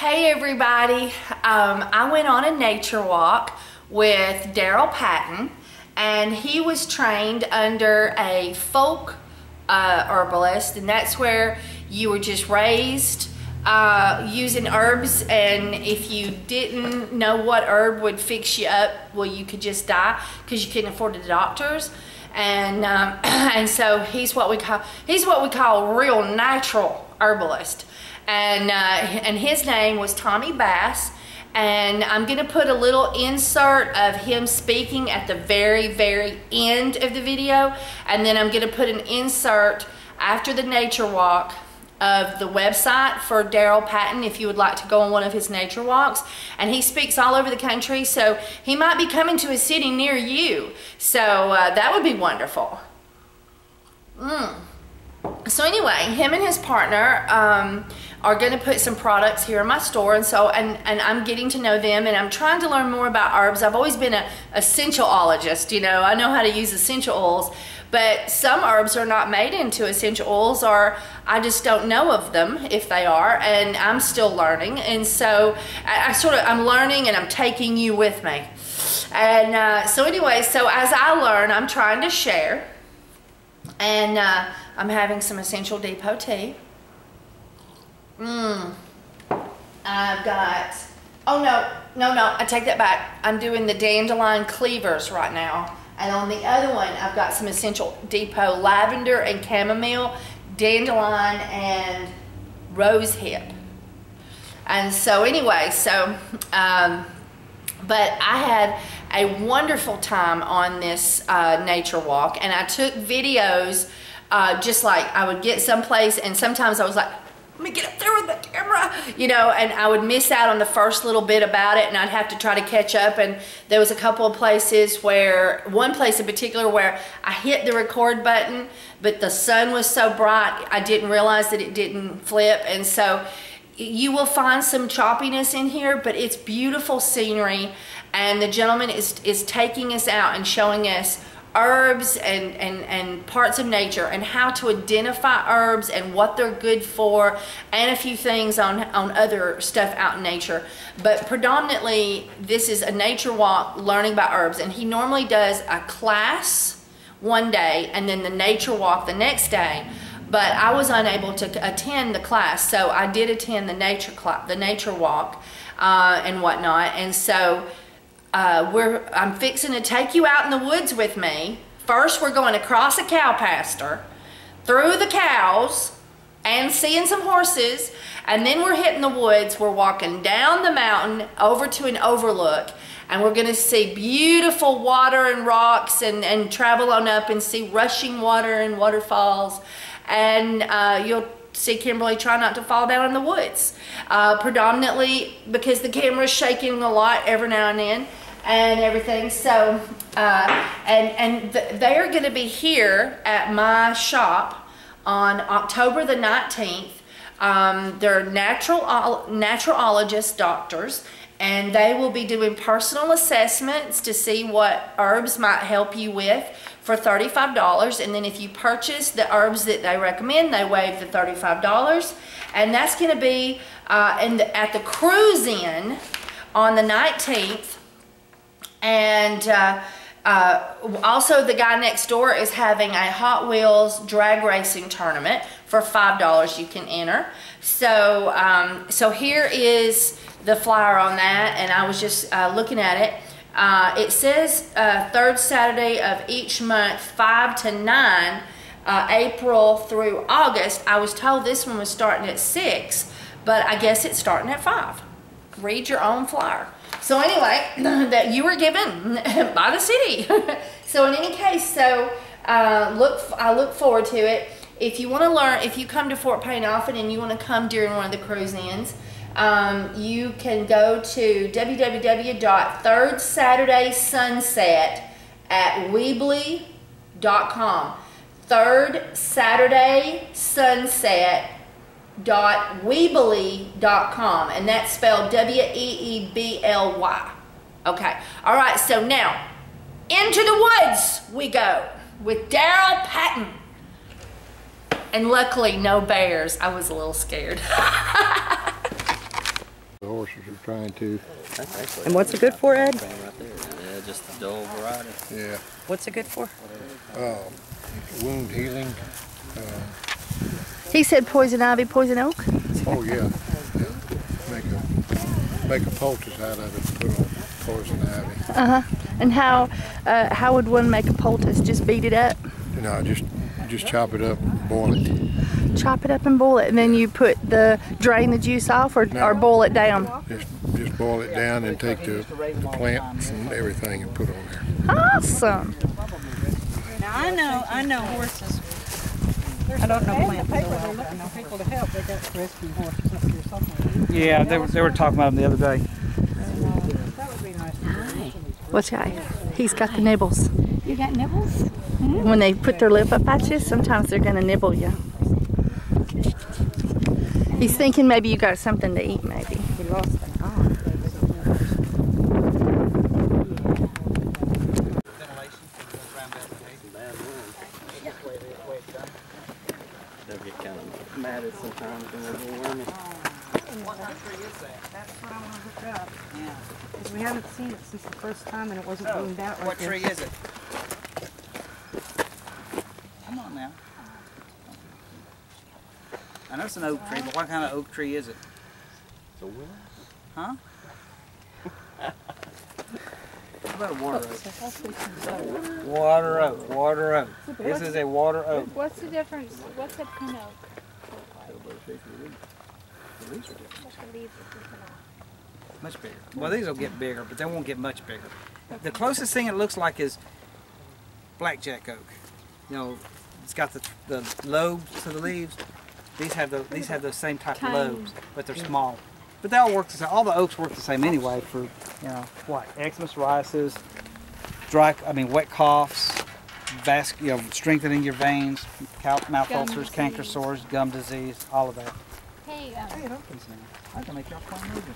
Hey everybody, I went on a nature walk with Darryl Patton, and he was trained under a folk herbalist, and that's where you were just raised using herbs, and if you didn't know what herb would fix you up, well, you could just die because you couldn't afford the doctors. And and so he's what we call a real natural herbalist. And his name was Tommy Bass, and I'm gonna put a little insert of him speaking at the very end of the video, and then I'm gonna put an insert after the nature walk of the website for Darryl Patton if you would like to go on one of his nature walks. And he speaks all over the country, so he might be coming to a city near you, so that would be wonderful. So anyway, him and his partner are going to put some products here in my store, and I'm getting to know them, and I'm trying to learn more about herbs. I've always been an essentialologist, you know. I know how to use essential oils, but some herbs are not made into essential oils, or I just don't know of them if they are, and I'm still learning. And so I'm learning, and I'm taking you with me. And so anyway, so as I learn, I'm trying to share. And I'm having some Essential Depot tea. I've got, oh no, I take that back. I'm doing the dandelion cleavers right now. And on the other one, I've got some Essential Depot lavender and chamomile, dandelion and rose hip. And so anyway, but I had a wonderful time on this nature walk, and I took videos just like I would get someplace, and sometimes I was like, let me get up there with the camera, you know, and I would miss out on the first little bit about it, and I'd have to try to catch up. And there was a couple of places one place in particular where I hit the record button, but the sun was so bright I didn't realize that it didn't flip. And so you will find some choppiness in here, but it's beautiful scenery, and the gentleman is taking us out and showing us herbs and parts of nature, and how to identify herbs and what they're good for, and a few things on other stuff out in nature. But predominantly this is a nature walk learning about herbs, and he normally does a class one day and then the nature walk the next day. But I was unable to attend the class, so I did attend the nature walk and whatnot. And so I'm fixing to take you out in the woods with me. First, we're going across a cow pasture, through the cows, and seeing some horses, and then we're hitting the woods. We're walking down the mountain over to an overlook, and we're going to see beautiful water and rocks, and travel on up and see rushing water and waterfalls. And you'll see Kimberly try not to fall down in the woods, predominantly because the camera's shaking a lot every now and then and everything. So they are going to be here at my shop on October the 19th. They're naturologist doctors, and they will be doing personal assessments to see what herbs might help you with for $35. And then if you purchase the herbs that they recommend, they waive the $35. And that's going to be at the Cruise Inn on the 19th. And also the guy next door is having a Hot Wheels drag racing tournament for $5 you can enter. So so here is the flyer on that, and I was just looking at it. It says third Saturday of each month, 5 to 9, April through August. I was told this one was starting at 6, but I guess it's starting at 5. Read your own flyer. So anyway, that you were given by the city. So in any case, so I look forward to it. If you want to learn, if you come to Fort Payne often and you want to come during one of the cruise ins, you can go to www.thirdSaturdaySunset@Weebly.com. thirdSaturdaySunset.Weebly.com, and that's spelled W-E-E-B-L-Y. Okay, all right, so now into the woods we go with Darryl Patton. And luckily no bears. I was a little scared. horses are trying to. And what's it good for, Ed? Right there. Yeah, just a dull variety. Yeah. What's it good for? Wound healing. He said poison ivy, poison oak. Oh yeah. Make a poultice out of it and put on poison ivy. And how would one make a poultice? Just beat it up? No, just chop it up and boil it. Chop it up and boil it, and then you drain the juice off, or boil it down. Just boil it down and take the plants and everything and put on there. Awesome. Now I know horses. I don't know plants so well. I know people to help. They got rescue horses up here somewhere. Yeah, they were talking about them the other day. That would be nice. What's guy? He's got the nibbles. You got nibbles? When they put their lip up at you, sometimes they're gonna nibble you. He's thinking maybe you got something to eat, maybe. He lost an arm. They'll get kind of matted sometimes when they're a little wormy. What tree is that? That's what I want to look up. Yeah. Because we haven't seen it since the first time and it wasn't bloomed out right. What tree is it? Come on now. I know it's an oak tree, but what kind of oak tree is it? It's a willow? Huh? What about a water oak? Water oak, water oak. This is a water oak. What's the difference? What's a pin oak? The leaves are different. What's the leaves of pin oak? Much bigger. Well, these will get bigger, but they won't get much bigger. The closest thing it looks like is blackjack oak. You know, it's got the lobes to the leaves. These have those same type of lobes, but they're small. But they all work the same. All the oaks work the same anyway for, you know, what? Eczema, psoriasis, wet coughs, strengthening your veins, mouth ulcers, canker sores, gum disease, all of that. Hey, Hey, it opens now. I can make y'all fun moving.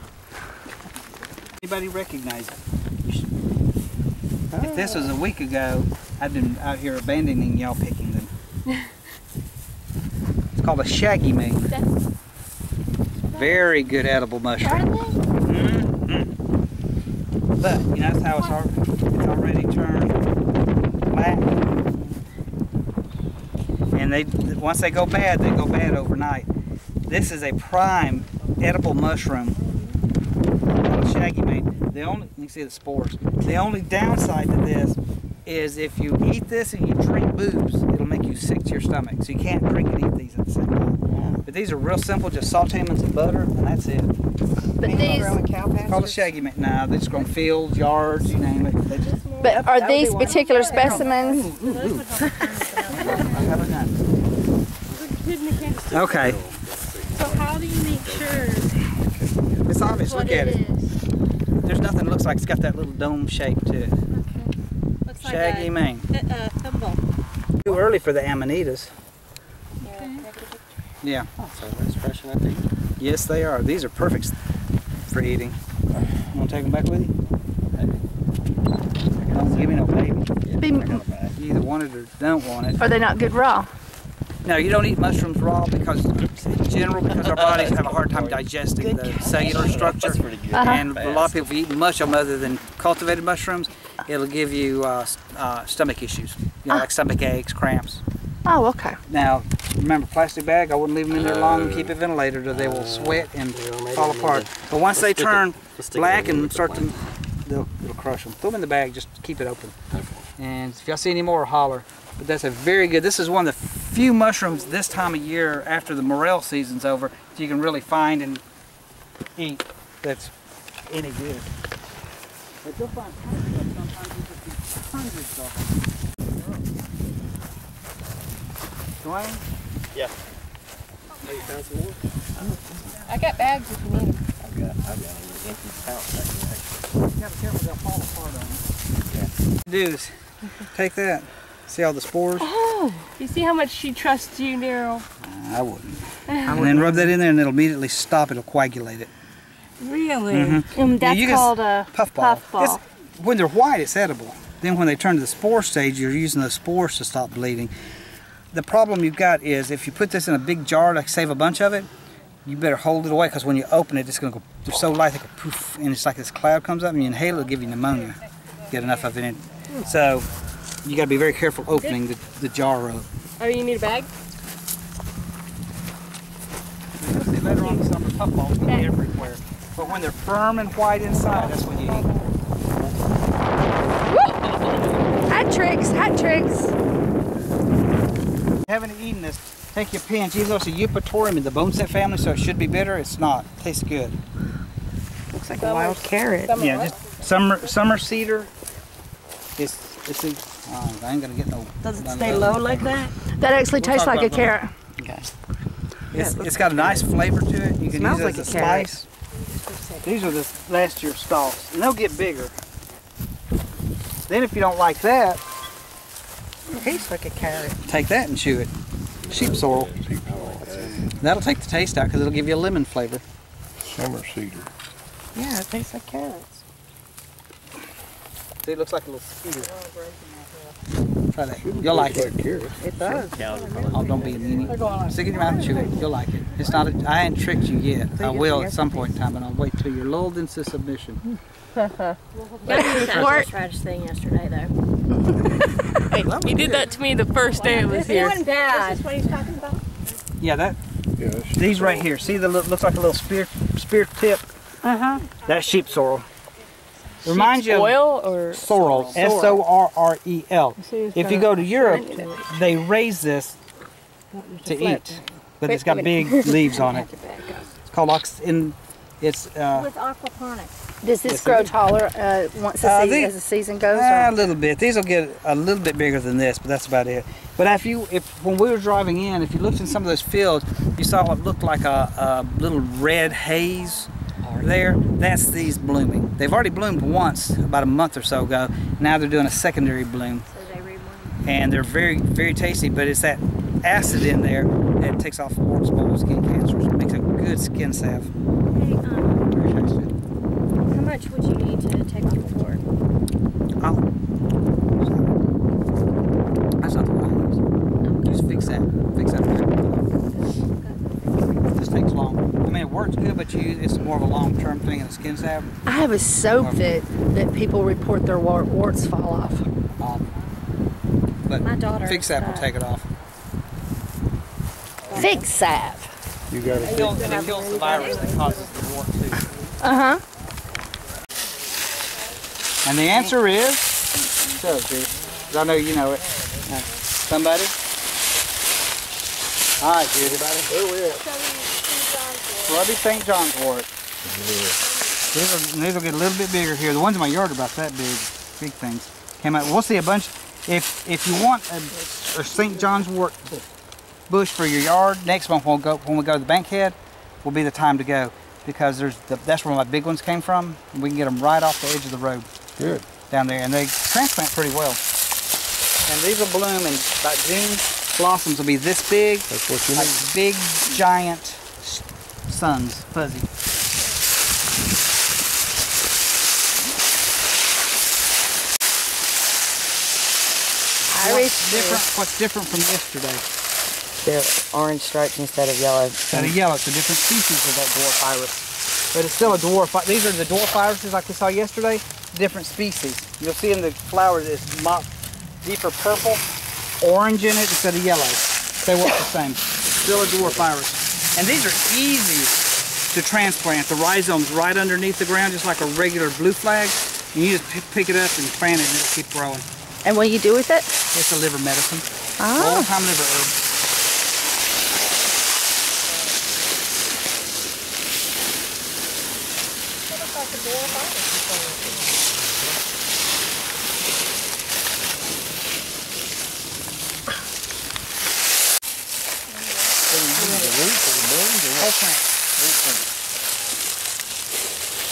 Anybody recognize it? If this was a week ago, I'd been out here abandoning y'all picking them. It's called a shaggy mane. Very good edible mushroom. But you notice how it's already turned black. And once they go bad overnight. This is a prime edible mushroom called a shaggy mane. You can see the spores. The only downside to this is if you eat this and you drink booze, it'll make you sick to your stomach. So you can't drink and eat these at the same time. But these are real simple, just saute them in some butter, and that's it. But these, it's called a shaggy mane. Nah, they just grow in fields, yards, you name it. but are these particular specimens? Okay. so how do you make sure It's obvious. what Look at it. is? There's nothing that looks like it's got that little dome shape to it. Looks Shaggy mane. thimble. Too early for the amanitas. Yeah. Oh, so that's fresh enough to eat. Yes, they are. These are perfect for eating. You want to take them back with you? Maybe. Don't give me no baby. Yeah, You either want it or don't want it. Are they not good raw? No, you don't eat mushrooms raw because, in general, because our bodies have a hard time digesting the cellular structure. That's pretty good. And a lot of people, if you eat much of them other than cultivated mushrooms, it'll give you stomach issues, like stomach aches, cramps. Oh, okay. Now, remember, plastic bag, I wouldn't leave them in there long and keep it ventilated or they will sweat and fall apart. But once they turn black and start to, it'll crush them. Throw them in the bag, just keep it open. And if y'all see any more, holler. But that's a very good, this is one of the few mushrooms this time of year after the morel season's over that you can really find and eat that's any good. But you'll find hundreds of them. Dwayne? Yeah. Oh, you found some more? I got bags if you need them. I've got an empty pouch back there. You gotta be careful, they'll fall apart on you. Yeah. Dudes, take that. See all the spores? Oh, you see how much she trusts you, Darryl? I wouldn't. And then rub that in there and it'll immediately stop. It'll coagulate it. Really? That's you called a puffball. puffball. When they're white, it's edible. Then when they turn to the spore stage, you're using those spores to stop bleeding. The problem you've got is if you put this in a big jar to save a bunch of it, you better hold it away because when you open it, it's going to go, they're so light they go poof, and it's like this cloud comes up and you inhale it, it'll give you pneumonia. Get enough of it in. So you got to be very careful opening the jar up. Oh, you need a bag? You'll see later on some of the puff-balls can be everywhere. But when they're firm and white inside, that's when you eat them. Hat tricks, hat tricks. Haven't eaten this, take your pinch, even though it's a Eupatorium in the bone set family, so it should be bitter, it's not. It tastes good. Looks like a wild carrot. Yeah, just summer cedar. I ain't gonna get no. Does it stay low like that? That actually tastes like a carrot. Okay. It's got a nice flavor to it. You can use it as a slice. These are the last year's stalks, and they'll get bigger. Then if you don't like that, It tastes like a carrot. take that and chew it. Sheep sorrel. That'll take the taste out because it'll give you a lemon flavor. Summer cedar. Yeah, it tastes like carrots. See, it looks like a little cedar. Try that. You'll like it. It does. Oh, don't be a meanie. Stick it in your mouth and chew it. You'll like it. It's not. I ain't tricked you yet. I will at some point in time, but I'll wait till you're lulled into submission. That was a trash thing yesterday, though. Hey, he did that to me the first day it was here. Bad. Is this what he's talking about? Yeah, that. Yeah, These right here. See, the looks like a little spear tip. That's sheep sorrel. Reminds you of Oil or sorrel. S-O-R-R-E-L. If you go to Europe, they raise this to eat, but it's got big leaves on it. It's called it's With aquaponics. Does this grow taller once as the season goes? a little bit. These will get a little bit bigger than this, but that's about it. But when we were driving in, if you looked in some of those fields, you saw what looked like a little red haze there. That's these blooming. They've already bloomed once about a month or so ago. Now they're doing a secondary bloom. So they rebloom. And they're very, very tasty, but it's that acid in there that takes off warts, moles, skin cancers. It makes a good skin salve. Hey, Very tasty. how much would you need to take off the wart? Oh. That's not the one. Just fix that. Fix that. This takes long. I mean, it works good, but it's more of a long-term thing in the skin salve. I have a soap that people report their warts fall off. But My daughter, fix that will take it off. Fix salve. You got It kills the virus that causes the wart too. Uh-huh. And the answer is, so, Judy, 'cause I know you know it. Somebody? Hi, Judy. Scrubby St. John's wort. These will get a little bit bigger here. The ones in my yard are about that big things. Came out. We'll see a bunch. If you want a St. John's wort bush for your yard, next month when we go to the Bankhead, will be the time to go because that's where my big ones came from. We can get them right off the edge of the road. Good. Down there, and they transplant pretty well. And these will bloom in about June. Blossoms will be this big. That's what you like need. big, giant suns, fuzzy. What's different from yesterday? They're orange stripes instead of yellow. Instead of yellow, it's a different species of that dwarf iris. But it's still a dwarf. These are the dwarf irises like we saw yesterday. Different species. You'll see in the flowers it's deeper purple, orange in it instead of yellow. They work the same. Still a dwarf iris. And these are easy to transplant. The rhizome's right underneath the ground, just like a regular blue flag. And you just pick it up and plant it and it'll keep growing. And what do you do with it? It's a liver medicine. Oh. Old-time liver herb.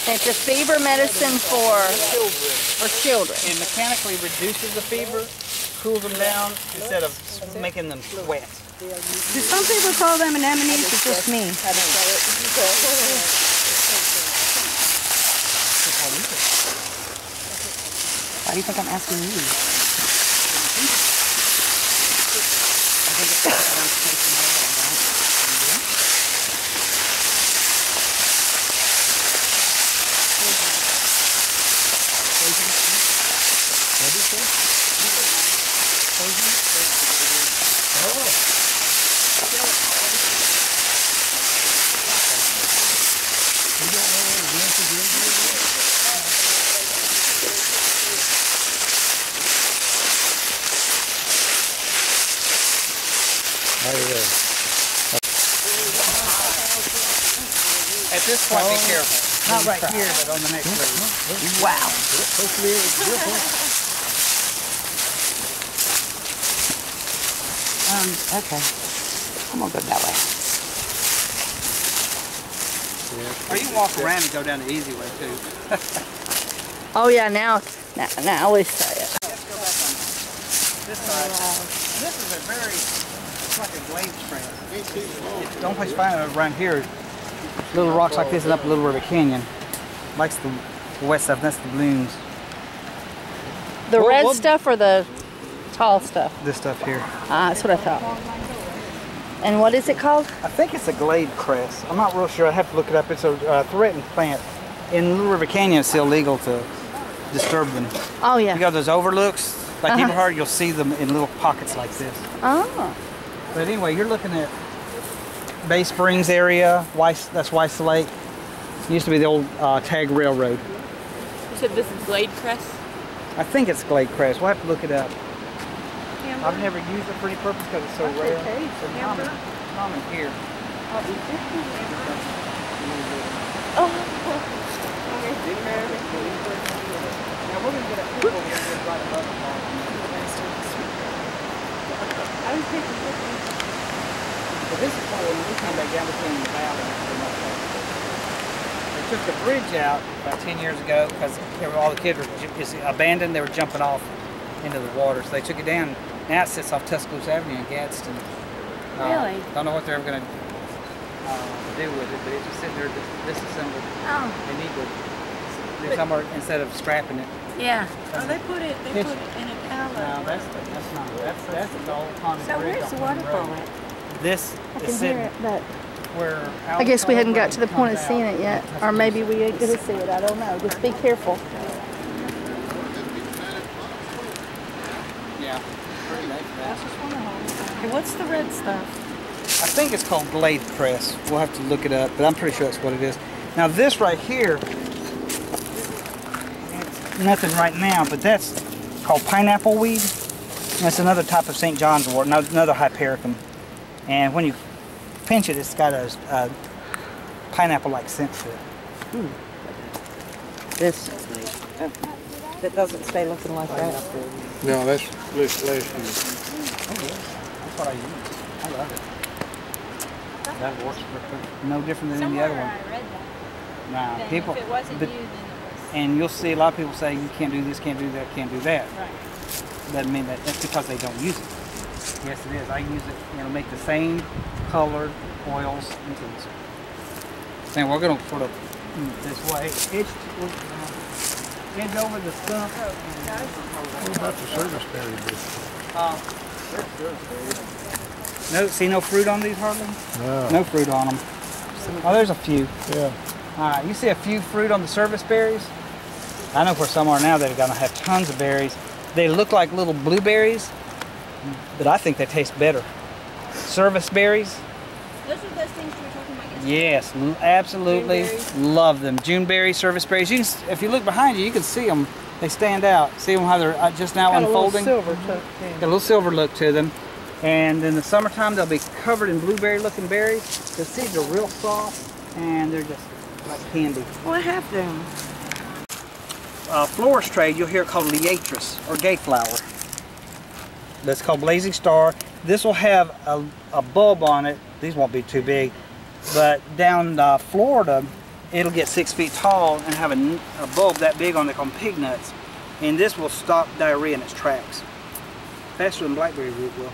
It's a fever medicine for children. It mechanically reduces the fever, cools them down instead of making them sweat. Do some people call them anemones or just me? Why do you think I'm asking you? At this point, be careful. Not right here, but on the next leaf. Wow. Okay. I'm gonna go that way. Or you can walk around and go down the easy way too. Oh yeah, now we say it. Let's go back on this side. This is a very, it's like a glade strand. The only place you find it around here is little rocks like this and up a Little River Canyon. Likes the wet stuff, that's the blooms. The red stuff or the tall stuff? This stuff here. Ah, that's what I thought. And what is it called? I think it's a glade cress. I'm not real sure. I have to look it up. It's a threatened plant. In Little River Canyon, it's illegal to disturb them. Oh yeah. You got those overlooks, like Eberhard, you'll see them in little pockets like this. Oh. But anyway, you're looking at Bay Springs area. That's Weiss Lake. It used to be the old Tag Railroad. You said this is glade cress? I think it's glade cress. We'll have to look it up. I've never used it for any purpose because it's so rare. It's common here. Oh. Now we're going to get a pool right above the ball. I was taking pictures. But this is why when we come back down between the valley and they took the bridge out about 10 years ago because all the kids were abandoned. They were jumping off into the water. So they took it down. Now it sits off Tuscaloosa Avenue in Gadsden. Really? Don't know what they're ever going to do with it, but it's just sitting there disassembled. Oh. They need to do somewhere instead of scrapping it. Yeah. Oh, they put it in a pallet. No, that's not. That's the old haunted So bridge where's the on Haunted waterfall Road. at? This I is can hear sitting it, but where I guess we hadn't got to the Alpha point of comes seeing out. it yet. Or maybe we ain't gonna see it. I don't know. Just be careful. Yeah. Pretty late for that. Hey, what's the red stuff? I think it's called glade cress. We'll have to look it up, but I'm pretty sure that's what it is. Now this right here, it's nothing right now, but that's called pineapple weed. That's another type of St. John's wort, another hypericum. And when you pinch it, it's got a pineapple-like scent to it. This. That doesn't stay looking like that. No, that's last year. That's what I use. I love it. That works no different than any other one. I read that. Now, people, If it wasn't but- you, then it was. and you'll see a lot of people say you can't do this, can't do that, can't do that. Right. Doesn't mean that. That's because they don't use it. Yes, it is. I use it, make the same colored oils into this. Now we're going to sort of this way. Edge over the stump. What about the service berry business? No, see no fruit on these, hardly? No. No fruit on them. Oh, there's a few. Yeah. You see a few fruit on the service berries? I know where some are now that are going to have tons of berries. They look like little blueberries, but I think they taste better. Service berries? Those are those things you were talking about yesterday. Yes, absolutely. Juneberries? Love them. Juneberry, service berries. You can, if you look behind you, you can see them. They stand out. See them how they're just now unfolding? Got a little silver look to them. And in the summertime, they'll be covered in blueberry-looking berries. The seeds are real soft, and they're just like candy. Well, I have them. Florist trade, you'll hear it called liatris, or gay flower. That's called blazing star. This will have a bulb on it. These won't be too big, but down Florida, it'll get 6 feet tall and have a bulb that big on it called pig nuts. And this will stop diarrhea in its tracks. Faster than blackberry root will.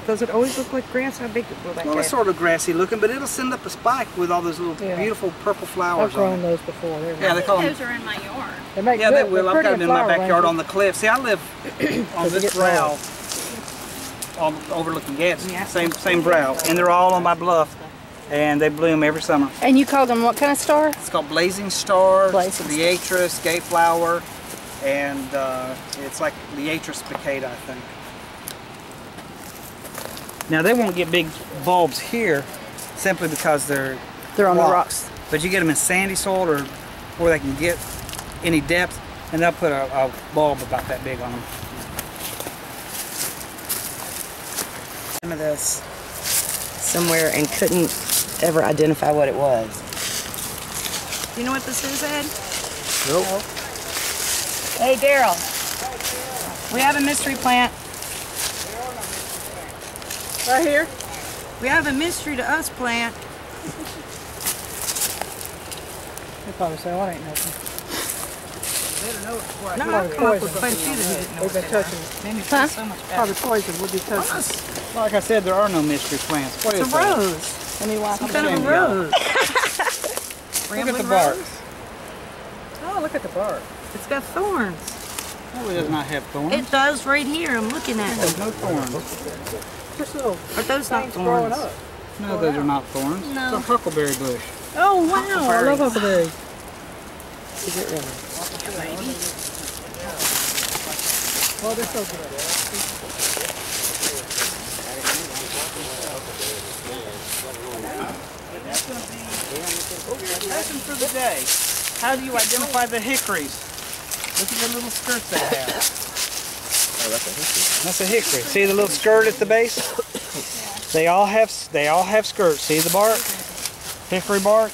Does it always look like grass? How big will that Well, it's sort of grassy looking, but it'll send up a spike with all those little beautiful purple flowers I've grown on it. those before. Yeah, they call them. Those are in my yard. They make Yeah, good, they will. they're I've got pretty them in my flower backyard arrangements. on the cliff. See, I live on Does it this get brow, overlooking Gadsden. Same brow, and they're all on my bluff, and they bloom every summer. And you called them what kind of star? It's called blazing star, Blazing liatris, gay flower, and it's like Liatris spicata, I think. Now they won't get big bulbs here simply because they're on the rocks. But you get them in sandy soil or where they can get any depth, and they'll put a bulb about that big on them. Some of this somewhere and couldn't ever identify what it was. You know what this is, Ed? Nope. Hey, Darryl. We have a mystery plant. Right here? We have a mystery to us plant. They probably say, well, that ain't nothing. No, I've come up with quite a few that he didn't know what they were. Made me feel so much better. Probably poison. Would be touching. Like I said, there are no mystery plants. What It's is a that? rose. Let me watch Some it. kind of a rose. Look at the bark. Oh, look at the bark. It's got thorns. No, it does not have thorns. It does right here. I'm looking at There's it. no thorns. Just little Are those not things growing thorns? up. No, those are not thorns. No. It's a huckleberry bush. Oh, wow. I love huckleberry. Is it really? Well, they're so good. Lesson for the day. How do you identify the hickories? Look at the little skirts they have. That's a hickory. See the little skirt at the base? They all have skirts. See the bark? Hickory bark.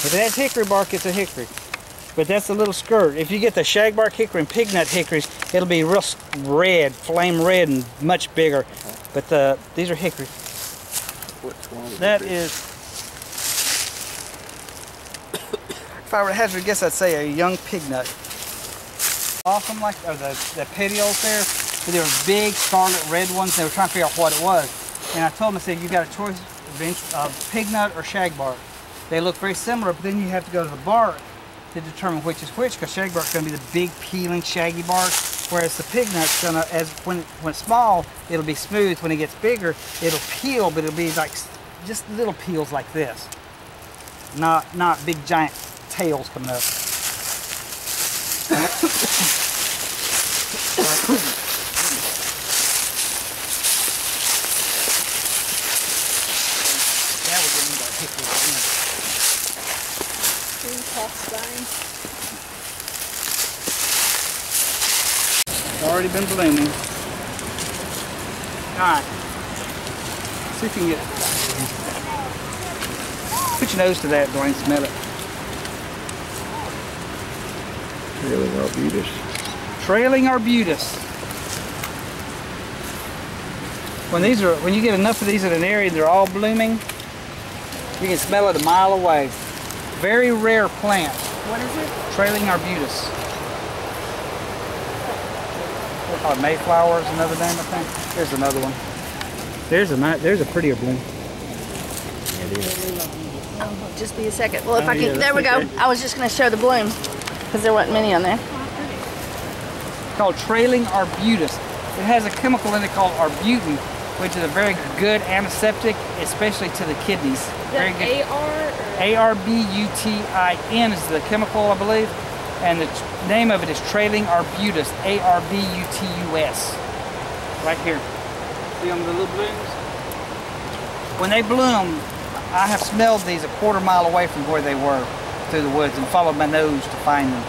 If it has hickory bark, it's a hickory. But that's a little skirt. If you get the shagbark hickory and pignut hickories, it'll be real red, flame red, and much bigger. But these are hickory. That is, if I were to hazard a guess, I'd say a young pignut. Awesome, like the petioles there, but they were big scarlet red ones. They were trying to figure out what it was. And I told them, I said, you got a choice of pignut or shagbark. They look very similar, but then you have to go to the bark to determine which is which, because shagbark's going to be the big peeling shaggy bark, whereas the pignut's going to, when it's small, it'll be smooth. When it gets bigger, it'll peel, but it'll be like just little peels like this, not big giant tails coming up. Already been blooming. Alright. See if you can get it. Put your nose to that, Dwayne, smell it. Trailing arbutus. Trailing arbutus. When you get enough of these in an area, they're all blooming, you can smell it a mile away. Very rare plant. What is it? Trailing arbutus. They call it Mayflower is another name, I think. There's another one. There's a prettier bloom. Oh, just be a second. Well, if I yeah, can, there we that's go. okay. I was just going to show the bloom because there wasn't many on there. It's called trailing arbutus. It has a chemical in it called arbutin, which is a very good antiseptic, especially to the kidneys. Very good. A-R-B-U-T-I-N is the chemical, I believe, and the name of it is trailing arbutus, A-R-B-U-T-U-S. Right here. See them, the little blooms? When they bloom, I have smelled these a quarter-mile away from where they were through the woods and followed my nose to find them.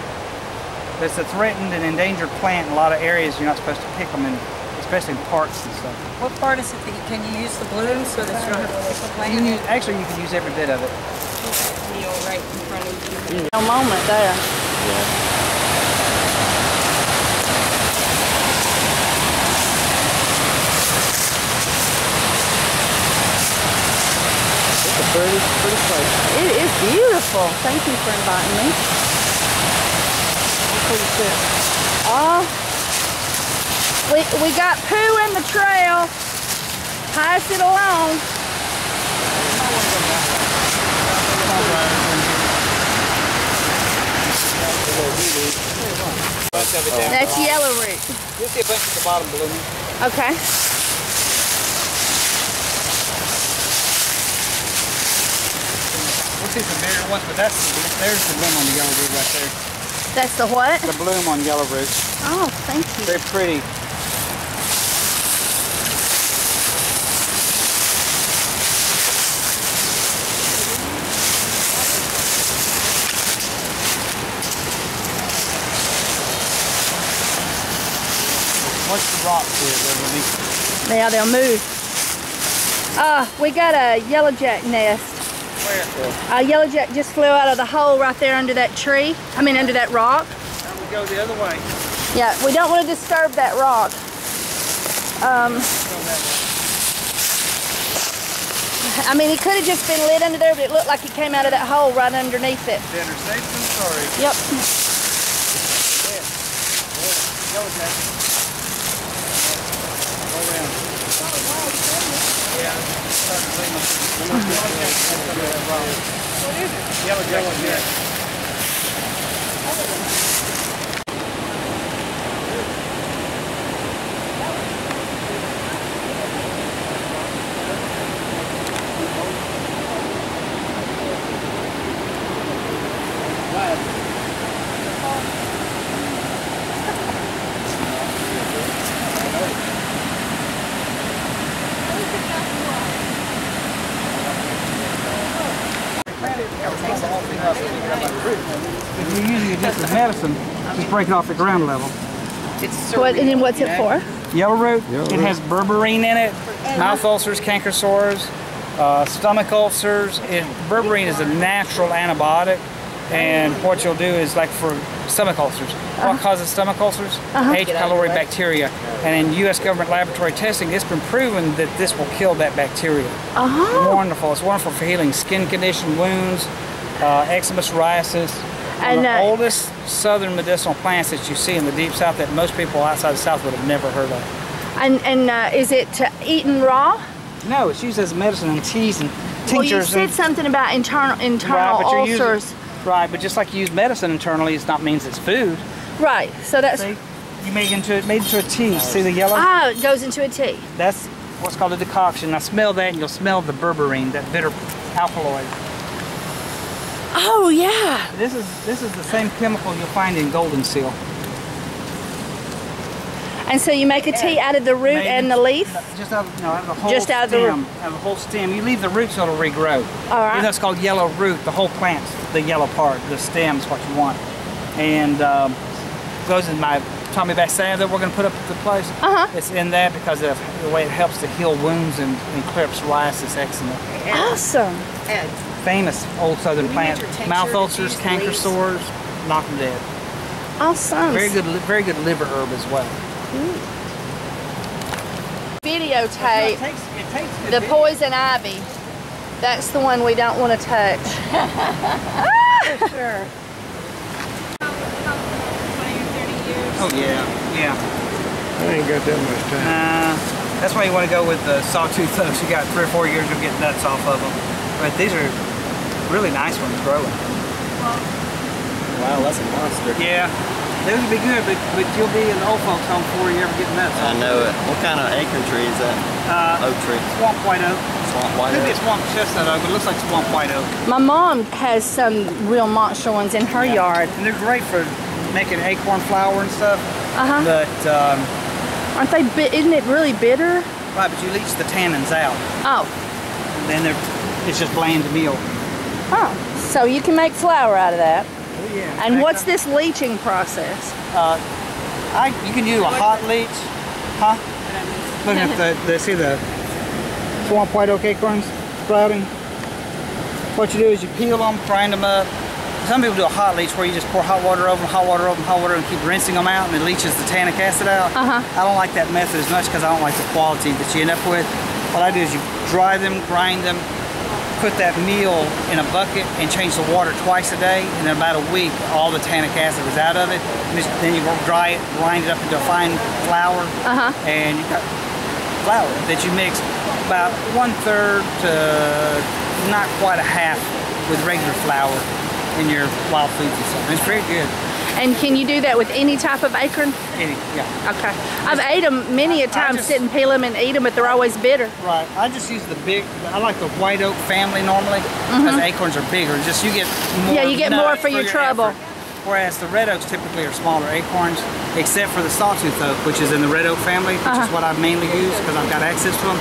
But it's a threatened and endangered plant in a lot of areas. You're not supposed to pick them, especially in parks and stuff. What part is it that you can use the blooms so that you don't have to pick the plant? Actually, you can use every bit of it. Kneel right in front of you. No moment there. Pretty place. It is beautiful. Thank you for inviting me. We got poo in the trail. Pass it along. That's yellow root. You'll see a bunch at the bottom blooming. Okay. We'll see some bigger ones, but there's the bloom on the yellow root right there. That's the what? The bloom on yellow roots. Oh, thank you. They're pretty. Once the rocks here, they'll release. Yeah, they'll move. We got a yellowjack nest. Where? A yellowjack just flew out of the hole right there under that tree. I mean, under that rock. Now we go the other way. Yeah, we don't want to disturb that rock. I mean, he could have just been lit under there, but it looked like he came out of that hole right underneath it. Better safe than sorry. Yep. Yellowjack. Go around. Yeah. What is it? Yellowjack. If you're using it just as medicine, just break it off at ground level. What, and then what's it for? Yellow root, it has berberine in it, mouth ulcers, canker sores, stomach ulcers. Berberine is a natural antibiotic, and what you'll do is, like for stomach ulcers, what causes stomach ulcers? H. pylori bacteria. And in U.S. government laboratory testing, it's been proven that this will kill that bacteria. Wonderful. It's wonderful for healing skin condition, wounds, eczema, psoriasis. And the oldest southern medicinal plants that you see in the deep south that most people outside the south would have never heard of. And is it eaten raw? No, it's used as medicine in teas and tinctures. Well, you said something about internal ulcers. Right, but just like you use medicine internally, it's not means it's food. Right, so that's... See, you made it into a tea. See the yellow? Ah, it goes into a tea. That's what's called a decoction. Now smell that and you'll smell the berberine, that bitter alkaloid. Oh, yeah. This is the same chemical you'll find in golden seal. And so you make a tea out of the root and the leaf? Just out of the whole just out of the root. Out of the whole stem. You leave the root so it'll regrow. All right. Even though it's called yellow root, the whole plant, the yellow part, the stem is what you want. And goes in my Tommy Bass salve that we're going to put up at the place. It's in there because of the way it helps to heal wounds and clear up psoriasis, eczema. Awesome. Famous old southern plant. Mouth ulcers, canker sores, knock them dead. Awesome. Very good liver herb as well. Videotape the poison ivy. That's the one we don't want to touch. For sure. 20 or 30 years. Oh yeah. I ain't got that much time. That's why you want to go with the sawtooth oaks. You got 3 or 4 years to get nuts off of them. But these are really nice ones growing. Wow, that's a monster. Yeah. They would be good, but you'll be in the old folks home before you ever get nuts. I know it. What kind of acorn tree is that? Oak tree. Swamp white oak. Swamp white Could oak. be a swamp chestnut oak, but it looks like swamp white oak. My mom has some real monster ones in her yard. And they're great for making acorn flour and stuff. But aren't they? Isn't it really bitter? right, but you leach the tannins out. Oh. And then it's just bland meal. Oh. So you can make flour out of that. Oh yeah. And what's this leaching process? You can do a hot leach, huh? Look at see the swamp white oak acorns sprouting. What you do is you peel them, grind them up. Some people do a hot leach where you just pour hot water over them, hot water over them, hot water, and keep rinsing them out, and it leaches the tannic acid out. I don't like that method as much because I don't like the quality that you end up with. What I do is you dry them, grind them, put that meal in a bucket and change the water twice a day, and in about a week all the tannic acid is out of it. Then you dry it, grind it up into a fine flour, and you got flour that you mix about 1/3 to not quite a half with regular flour in your wild foods and stuff. It's very good. And can you do that with any type of acorn? Any, yeah. Okay. I've ate them many a time, sit and peel them and eat them, but they're always bitter. Right. I just use the big, I like the white oak family normally, because acorns are bigger. Just you get more. Yeah, you get more for your trouble. Effort. Whereas the red oaks typically are smaller acorns, except for the sawtooth oak, which is in the red oak family, which is what I mainly use because I've got access to them,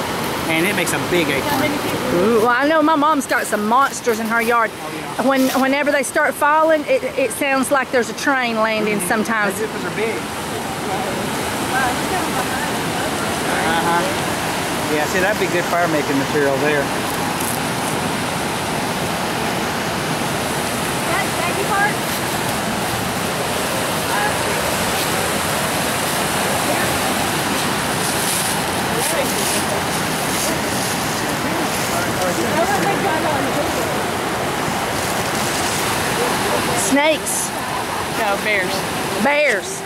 and it makes a big acorn. Ooh, well, I know my mom's got some monsters in her yard. Whenever they start falling, it sounds like there's a train landing sometimes. As if they're big. Yeah, see, that'd be good fire making material there. Snakes. No, bears. Bears.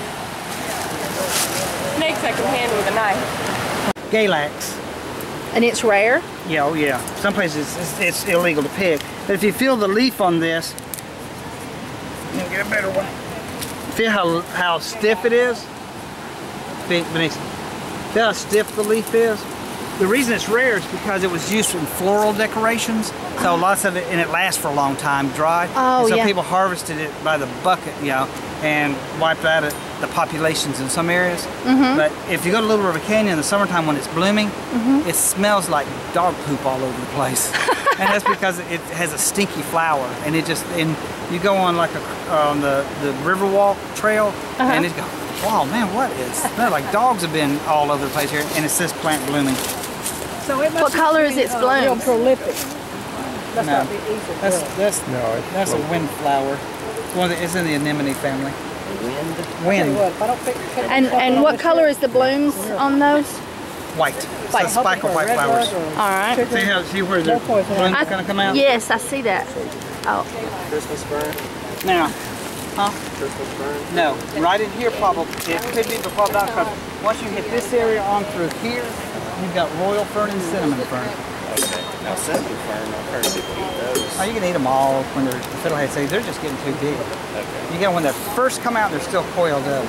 Snakes I can handle with a knife. Galax. And it's rare? Yeah, oh yeah. Some places it's illegal to pick. But if you feel the leaf on this, you'll get a better one. Feel how stiff it is? Feel how stiff the leaf is? The reason it's rare is because it was used in floral decorations. So lots of it, and it lasts for a long time, dry. Oh, and so yeah. people harvested it by the bucket, you know, and wiped out the populations in some areas. But if you go to Little River Canyon in the summertime when it's blooming, it smells like dog poop all over the place. And that's because it has a stinky flower, and you go on like on the Riverwalk trail, and it goes, wow, man, what is? Smells like dogs have been all over the place here, and it's this plant blooming. So it must What color is its real bloom? prolific. That's No. not the easy. That's a windflower. It's in the anemone family. Wind. And what color is the blooms on those? White. It's a spike of white flowers. All right. See where the blooms are going to come out? Yes, I see that. Oh. Christmas fern? Now, Christmas fern? no. Right in here probably. It could be, but probably not, because once you hit this area on through here, you've got royal fern and cinnamon fern. Okay. Now cinnamon fern, I've heard people eat those. Oh, you can eat them all when they're the fiddlehead seeds. They're just getting too big. Okay. You get them when they first come out, they're still coiled up.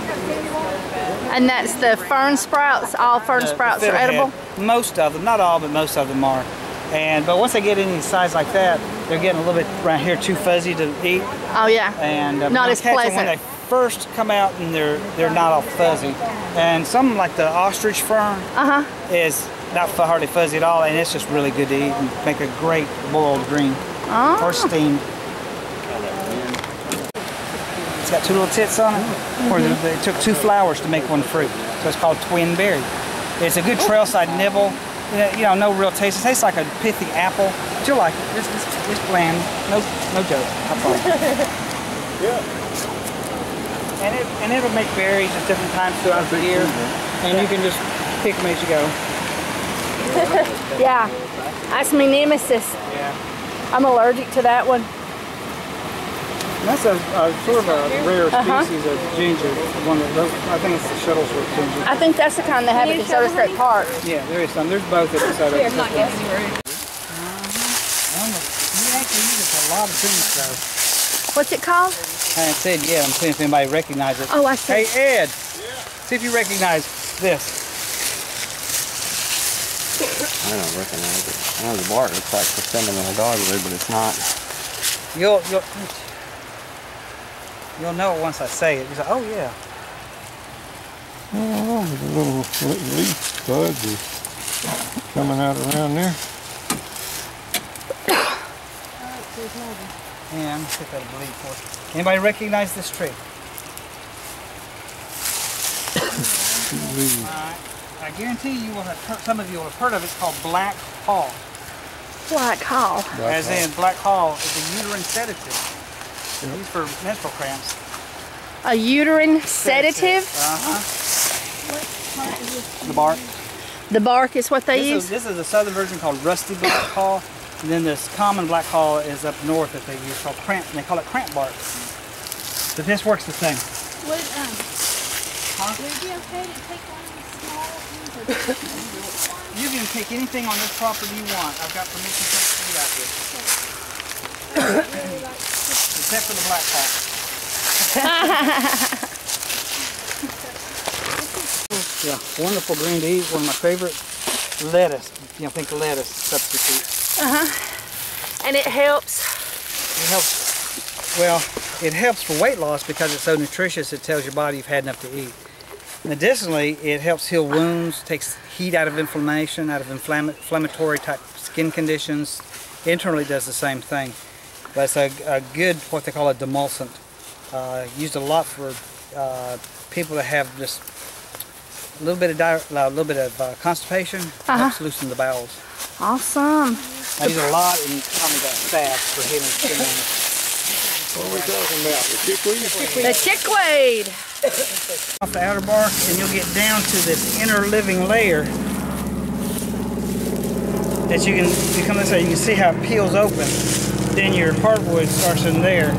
And that's the fern sprouts? All fern sprouts are edible? Most of them, not all, but most of them are. But once they get any size like that, they're getting a little bit around here too fuzzy to eat. Oh, yeah. And Not as catch them pleasant. when they first come out, and they're not all fuzzy. And some like the ostrich fern is not hardly fuzzy at all, and it's just really good to eat and make a great boiled green or steamed. It's got two little tits on it, or they took two flowers to make one fruit, so it's called twin berry. It's a good trailside nibble. You know, no real taste. It tastes like a pithy apple, but you'll like it. It's bland. No joke. I promise. And it'll make berries at different times throughout the year, and you can just pick them as you go. Yeah, that's my nemesis. Yeah. I'm allergic to that one. And that's a sort of a rare species of ginger. One of those, I think it's the Shuttlesworth ginger. I think that's the kind they have at DeSoto State Park. Yeah, there is some. There's both at DeSoto. You actually use it for a lot of things, though. What's it called? I said, yeah, I'm seeing if anybody recognizes it. Oh, I see. Hey, Ed, see if you recognize this. I don't recognize it. I know the bark looks like the cinnamon or dogwood, but it's not. You'll know it once I say it. You say, oh yeah. Oh, the little leaf buds are coming out around there. Yeah, I'm gonna put that a bleed for you. Anybody recognize this tree? Alright. I guarantee you will have some of you will have heard of it. It's called black haw. Black Hall. As in black haw is a uterine sedative. Used for menstrual cramps. A uterine sedative? The bark. The bark is what they use? This is a southern version called rusty black haw. And then this common black haw is up north that they use called cramp, and they call it cramp bark. But this works the same. Would it be okay to take one of these small things? You can take anything on this property you want. I've got permission to take you out here. Except for the black haw. Yeah, wonderful green to eat. One of my favorite. Lettuce. You know, think lettuce substitute. And it helps. It helps Well, it helps for weight loss because it's so nutritious. It tells your body you've had enough to eat. Medicinally, it helps heal wounds, takes heat out of inflammation, out of inflammatory type skin conditions. Internally does the same thing. But it's a good, what they call a demulcent. Used a lot for people that have just a little bit of constipation. Helps loosen the bowels. Awesome. I use a lot in Tommy got fast for healing skin wounds. What are we talking about? The chickweed? The chickweed. Off the outer bark, and you'll get down to this inner living layer that you come this way. You can see how it peels open. Then your heartwood starts in there.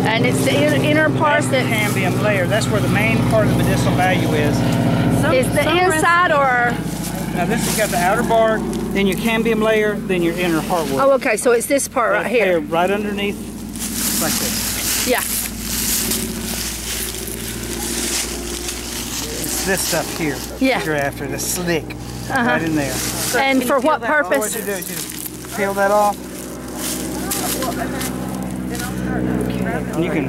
And it's the inner part That's the cambium layer. That's where the main part of the medicinal value is. Is the inside or? Now this has got the outer bark, then your cambium layer, then your inner heartwood. Oh, okay. So it's this part right here. Right underneath, like this. Yeah. It's this stuff here. Yeah. That you're after, the slick, right in there. And for what purpose? What you do is you just peel that off. And you can.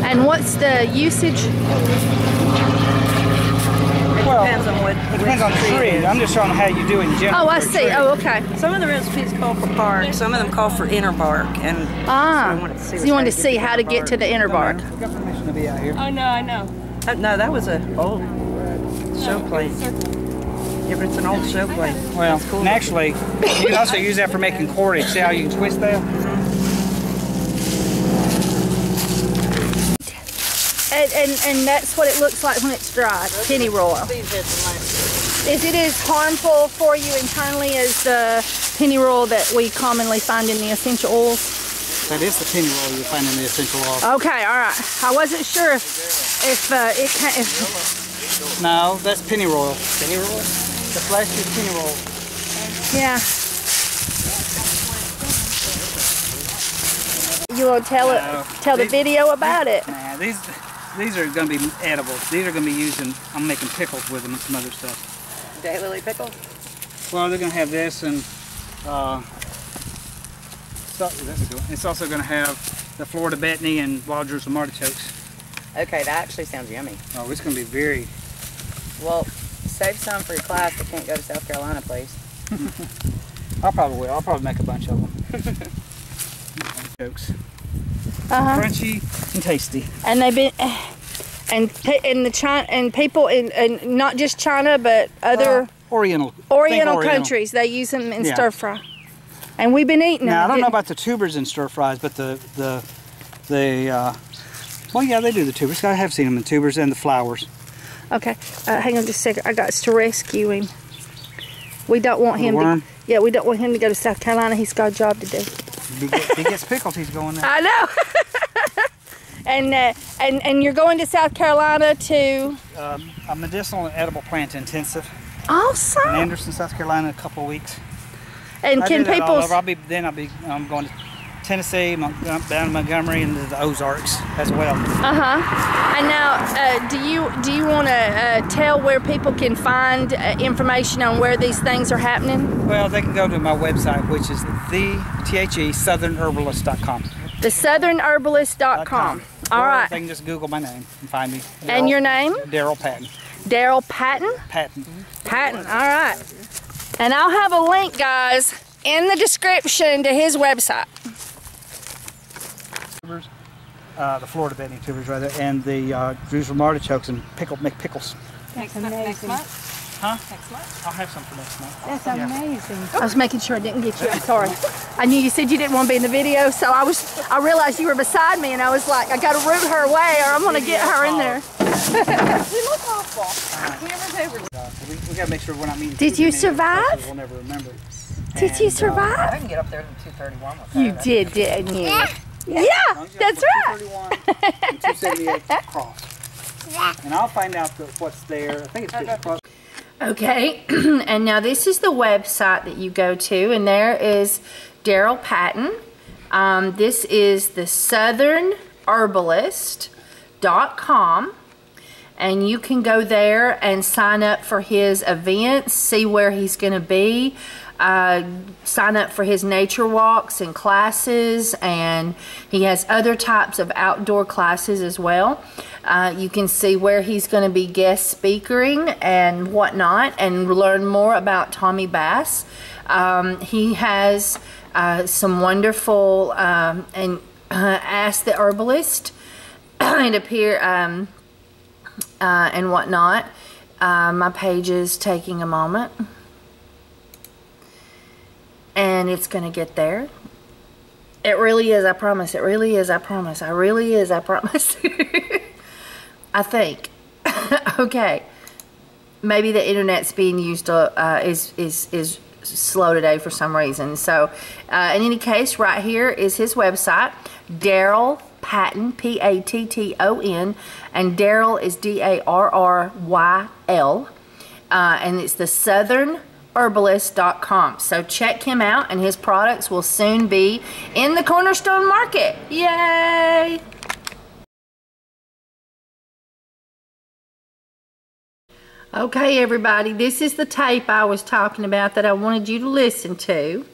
And what's the usage? Well, Depends on what. it depends on the tree. I'm just showing how you do in general. Oh, I for a see. tree. Oh, okay. Some of the recipes call for bark, some of them call for inner bark, and So you wanted to see how to get to the inner bark. We've got permission to be out here. I know. No, that was an old show plate. Yeah, but it's an old show plate. Well, and actually, you can also use that for making cordage. See how you can twist that? And that's what it looks like when it's dried, pennyroyal. Is it as harmful for you internally as the pennyroyal that we commonly find in the essential oils? That is the pennyroyal you find in the essential oil. Okay, all right. I wasn't sure if it can. No, that's pennyroyal. Pennyroyal? The flesh is pennyroyal. Yeah. You will tell the video about it. Nah, these are going to be edibles. These are going to be used in. I'm making pickles with them and some other stuff. Daylily pickles? Well, they're going to have this, and it's also going to have the Florida betony and wild Jerusalem artichokes. Okay, that actually sounds yummy. Oh, it's going to be very. Well, save some for your class that can't go to South Carolina, please. I probably will. I'll probably make a bunch of them. Jokes. Crunchy and tasty. And they've been, and people in not just China but other Oriental countries, they use them in stir fry. And we've been eating them. Now I don't know about the tubers in stir fries, but well, yeah, they do the tubers. I have seen them in tubers and the flowers. Okay, hang on just a second. I got to rescue him. We don't want him worm? we don't want him to go to South Carolina. He's got a job to do. He gets pickled, he's going there. I know. And you're going to South Carolina to a medicinal and edible plant intensive awesome in Anderson, South Carolina, in a couple of weeks. And can people? I'll be going to Tennessee, down to Montgomery, and the Ozarks as well. And now, do you want to tell where people can find information on where these things are happening? Well, they can go to my website, which is southernherbalist.com. Southernherbalist.com. All right. They can just Google my name and find me. And your name? Darryl Patton. Darryl Patton? Patton. Patton, all right. And I'll have a link, guys, in the description to his website. The Florida betony tubers, rather, and the Jerusalem artichokes, and make pickles. Next month? Huh? Next month? I'll have some for next month. That's amazing. I was making sure I didn't get you. I'm sorry. I knew you said you didn't want to be in the video, so I realized you were beside me, and I was like, I got to root her away, or I'm going to get her in there. We look awful. Camera's over. We got to make sure we're not meeting. Did you survive? We'll never remember. Did you survive? I can get up there to 231 with You did, didn't you? Yeah, that's right. 231 and 278 cross. And I'll find out what's there. I think it's just cross. Okay, and now this is the website that you go to, and there is Darryl Patton. This is the southernherbalist.com, and you can go there and sign up for his events, see where he's going to be, sign up for his nature walks and classes, and he has other types of outdoor classes as well. You can see where he's going to be guest speaking and whatnot, and learn more about Tommy Bass. He has some wonderful and Ask the Herbalist and appear and whatnot. My page is taking a moment, and it's gonna get there. It really is, I promise. It really is, I promise. I really is, I promise. I think. Okay, maybe the internet's being used is slow today for some reason. So in any case, right here is his website, Darryl Patton, P-A-T-T-O-N, and Darryl is D-A-R-R-Y-L, and it's the southernherbalist.com. So check him out, and his products will soon be in the Cornerstone market. Yay! Okay, everybody, this is the tape I was talking about that I wanted you to listen to,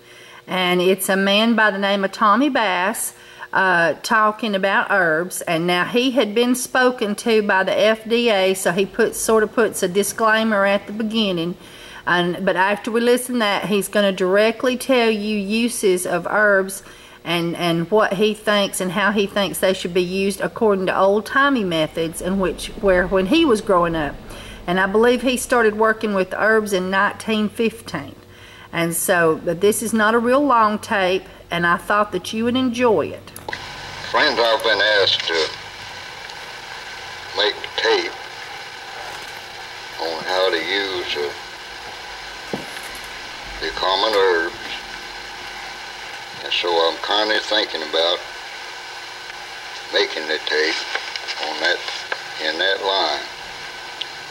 and it's a man by the name of Tommy Bass talking about herbs. And now he had been spoken to by the FDA, so he sort of puts a disclaimer at the beginning, but after we listen to that, he's going to directly tell you uses of herbs and what he thinks and how he thinks they should be used according to old-timey methods, when he was growing up. And I believe he started working with herbs in 1915. And so, but this is not a real long tape, and I thought that you would enjoy it. Friends, I've been asked to make a tape on how to use the common herbs. And so I'm kind of thinking about making the tape in that line.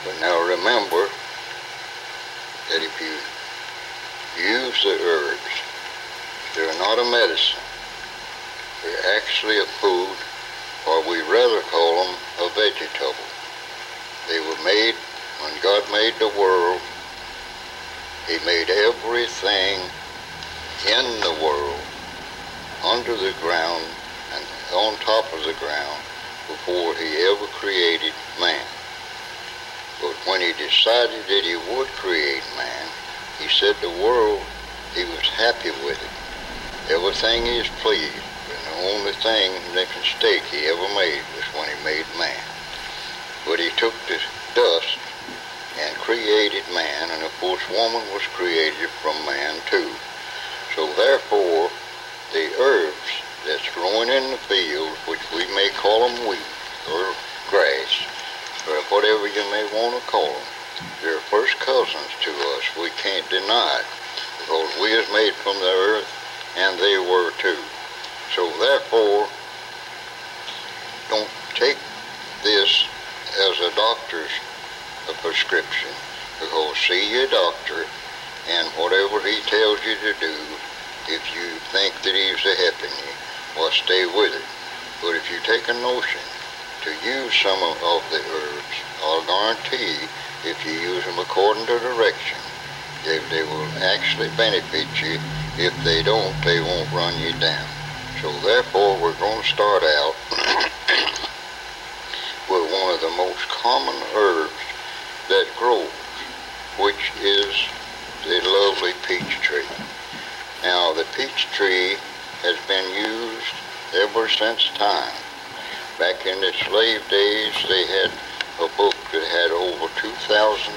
But now remember that if you use the herbs, they're not a medicine. They're actually a food, or we rather call them a vegetable. They were made when God made the world. He made everything in the world, under the ground and on top of the ground, before he ever created man. But when he decided that he would create man, he said the world, he was happy with it. Everything he is pleased. And the only thing, the mistake he ever made was when he made man. But he took the dust and created man, and of course woman was created from man too. So therefore, the herbs that's growing in the field, which we may call them wheat or grass, or whatever you may want to call them, they're first cousins to us. We can't deny it, because we is made from the earth, and they were too. So therefore, don't take this as a doctor's prescription, because see your doctor, and whatever he tells you to do, if you think that he's helping you, well, stay with it. But if you take a notion to use some of the herbs, I'll guarantee if you use them according to direction, they will actually benefit you. If they don't, they won't run you down. So therefore, we're going to start out with one of the most common herbs that grows, which is the lovely peach tree. Now, the peach tree has been used ever since time. Back in the slave days, they had a book that had over 2,000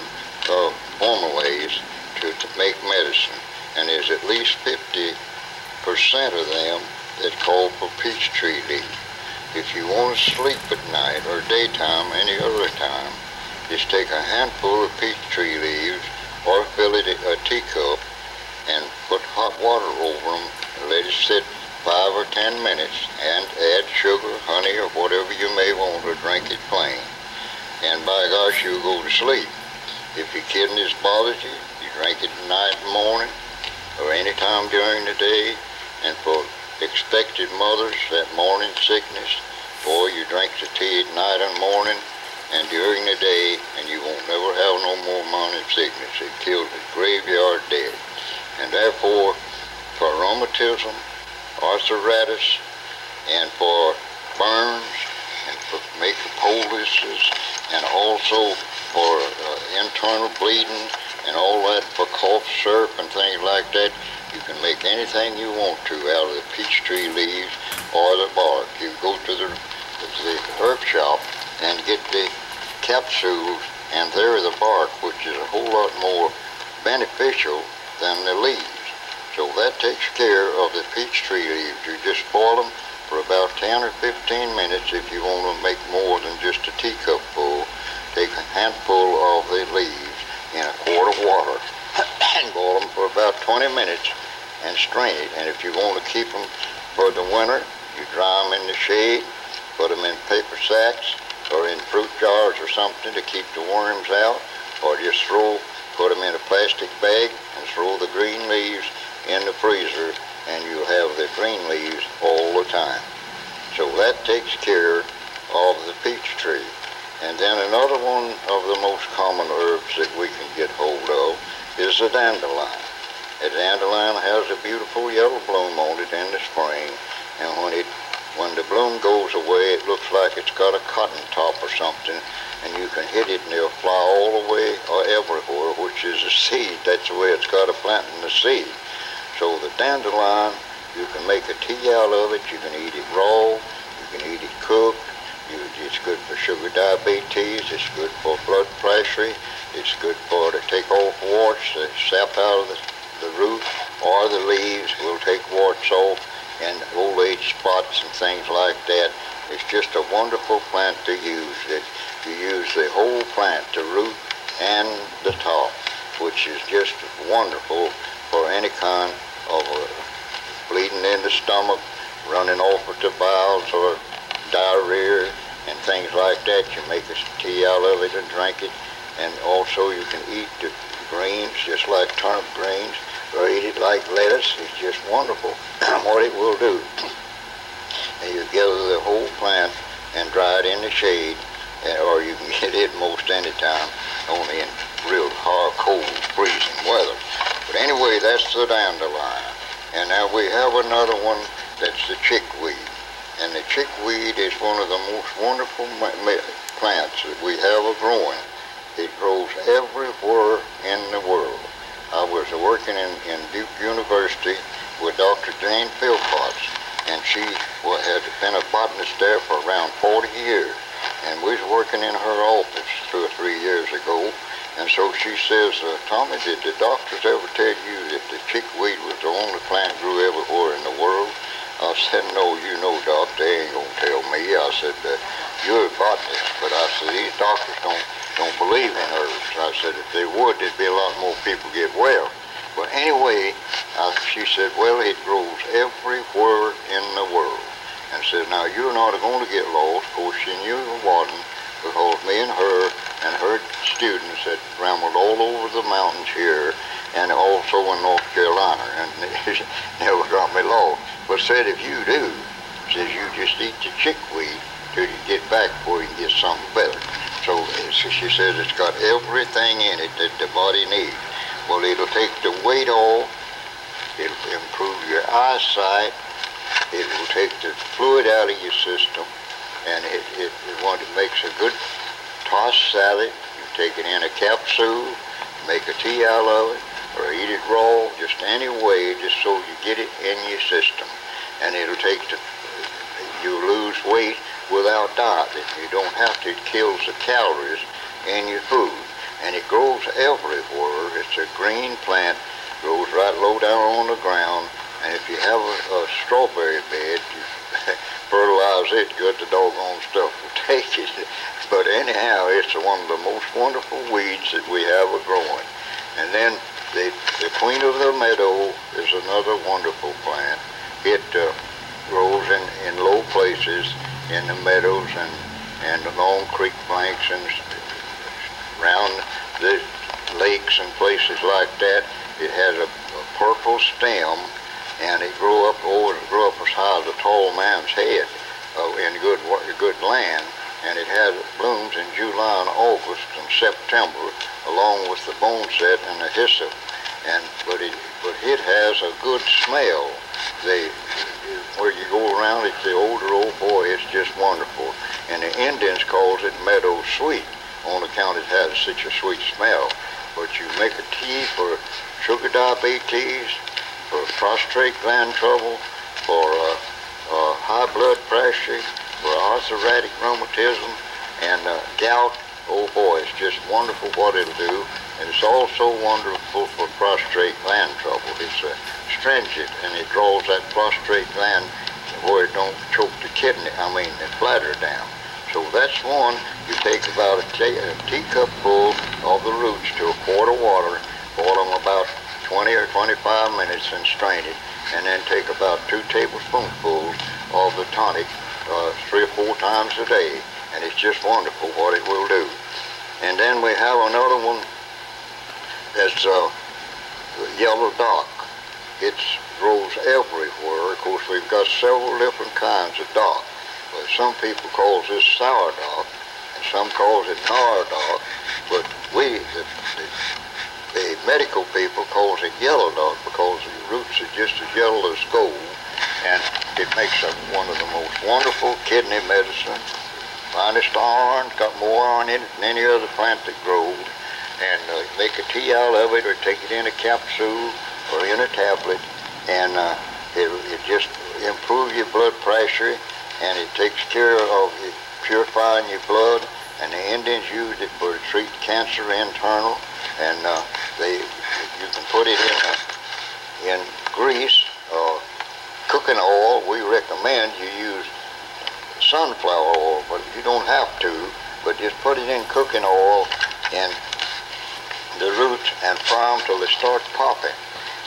formulas to make medicine, and there's at least 50% of them that call for peach tree leaf. If you want to sleep at night or daytime, any other time, just take a handful of peach tree leaves or fill it in a teacup and put hot water over them and let it sit 5 or 10 minutes, and add sugar, honey, or whatever you may want, or drink it plain. And by gosh, you'll go to sleep. If your kidneys bothers you, you drink it at night and morning, or any time during the day. And for expected mothers, that morning sickness, boy, you drink the tea at night and morning, and during the day, and you won't never have no more morning sickness. It kills the graveyard dead. And therefore, for rheumatism, arthritis, and for burns, and for mucopolys, and also for internal bleeding, and all that, for cough syrup and things like that. You can make anything you want to out of the peach tree leaves or the bark. You go to the herb shop and get the capsules, and they're the bark, which is a whole lot more beneficial than the leaves. So that takes care of the peach tree leaves. You just boil them for about 10 or 15 minutes if you want to make more than just a teacup full. Take a handful of the leaves in a quart of water and boil them for about 20 minutes and strain it. And if you want to keep them for the winter, you dry them in the shade, put them in paper sacks or in fruit jars or something to keep the worms out, or just put them in a plastic bag and throw the green leaves in the freezer, and you'll have the green leaves all the time. So that takes care of the peach tree. And then another one of the most common herbs that we can get hold of is the dandelion. The dandelion has a beautiful yellow bloom on it in the spring, and when the bloom goes away, it looks like it's got a cotton top or something, and you can hit it and it'll fly all the way or everywhere, which is a seed. That's the way it's got a plant in the seed. So the dandelion, you can make a tea out of it. You can eat it raw. You can eat it cooked. It's good for sugar diabetes. It's good for blood pressure. It's good to take off warts, the sap out of the root, or the leaves will take warts off, and old age spots and things like that. It's just a wonderful plant to use. You use the whole plant, the root and the top, which is just wonderful for any kind of bleeding in the stomach, running off with the bowels, or diarrhea and things like that. You make a tea out of it and drink it. And also you can eat the greens just like turnip greens, or eat it like lettuce. It's just wonderful what it will do. And you gather the whole plant and dry it in the shade, or you can get it most any time, only in real hard, cold, freezing weather. But anyway, that's the dandelion. And now we have another one that's the chickweed. And the chickweed is one of the most wonderful plants that we have growing. It grows everywhere in the world. I was working in Duke University with Dr. Jane Philpotts, and she had been a botanist there for around 40 years. And we was working in her office 2 or 3 years ago, and so she says, Tommy, did the doctors ever tell you that the chickweed was the only plant grew everywhere in the world? I said, no, you know, Doc, they ain't gonna tell me. I said, you're a botanist, but I said, these doctors don't believe in herbs. I said, if they would, there'd be a lot more people get well. But anyway, she said, well, it grows everywhere in the world. And said, now, you're not going to get lost. Of course, she knew it wasn't, because me and her students had rambled all over the mountains here, and also in North Carolina, and never got me lost. But said, if you do, says you just eat the chickweed till you get back before you can get something better. So she says it's got everything in it that the body needs. Well, it'll take the weight off, it'll improve your eyesight, it will take the fluid out of your system, and it makes a good tossed salad. You take it in a capsule, make a tea out of it, or eat it raw, just any way, just so you get it in your system. And it'll take you lose weight without diet. You don't have to. It kills the calories in your food. And it grows everywhere. It's a green plant, grows right low down on the ground. And if you have a strawberry bed, you fertilize it good, the doggone stuff will take it. But anyhow, it's one of the most wonderful weeds that we have growing. And then the queen of the meadow is another wonderful plant. It grows in low places, in the meadows and along creek banks and around the lakes and places like that. It has a purple stem, and it grew up as high as a tall man's head in good land. and it has blooms in July and August and September, along with the boneset and the hyssop. But it has a good smell. Where you go around it, the older old boy, it's just wonderful. And the Indians calls it meadow sweet on account it has such a sweet smell. But you make a tea for sugar diabetes, for prostate gland trouble, for high blood pressure, for arthritic rheumatism, and gout. Oh boy, it's just wonderful what it'll do. And it's also wonderful for prostate gland trouble. It's astringent, and it draws that prostate gland where it don't choke the the bladder down. So that's one. You take about a teacupful of the roots to a quart of water, boil them about 20 or 25 minutes and strain it, and then take about 2 tablespoonfuls of the tonic 3 or 4 times a day, and it's just wonderful what it will do. And then we have another one that's yellow dock. It grows everywhere. Of course, we've got several different kinds of dock. But some people call this sour dock, and some calls it nar dock. But the medical people calls it yellow dock because the roots are just as yellow as gold, and it makes up one of the most wonderful kidney medicine. Finest iron, got more iron in it than any other plant that grows. And make a tea out of it, or take it in a capsule or in a tablet, and it just improves your blood pressure, and it takes care of purifying your blood. And the Indians used it for treat cancer internal, and you can put it in grease or cooking oil. We recommend you use sunflower oil, but you don't have to. But just put it in cooking oil and the roots and fry them till they start popping.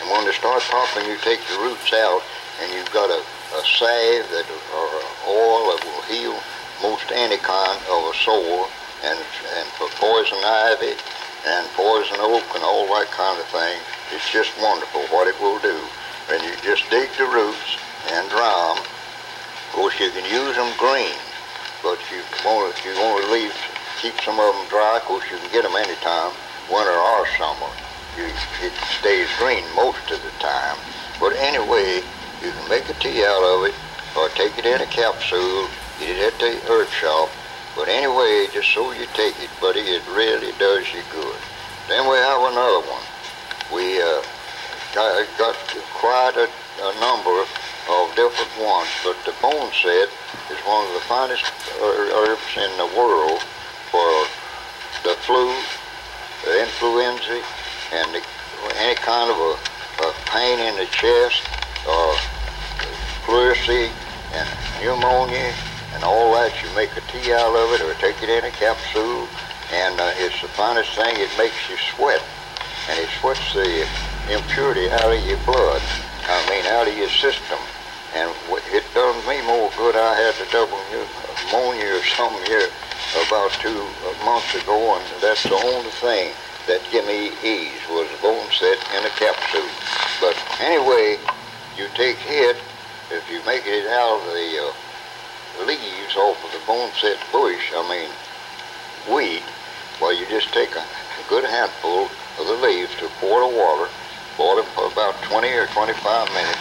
And when they start popping, you take the roots out, and you've got a salve or oil that will heal most any kind of a sore, and for poison ivy and poison oak and all that kind of thing. It's just wonderful what it will do. And you just dig the roots and dry them. Of course, you can use them green, but if you want to keep some of them dry, of course you can get them anytime, winter or summer. It stays green most of the time. But anyway, you can make a tea out of it, or take it in a capsule, get it at the herb shop. But anyway, just so you take it, buddy, it really does you good. Then we have another one. We got quite a number of different ones, but the boneset is one of the finest herbs in the world for the flu, the influenza, and any kind of a pain in the chest, or pleurisy and pneumonia and all that. You make a tea out of it, or take it in a capsule, and it's the finest thing. It makes you sweat, and it sweats the impurity out of your blood, out of your system. And it done me more good. I had the double pneumonia or something here about 2 months ago, and that's the only thing that gave me ease, was a boneset in a capsule. But anyway, you take it, if you make it out of the leaves off of the boneset bush, weed, well, you just take a good handful of the leaves to a quart of water, boil them for about 20 or 25 minutes,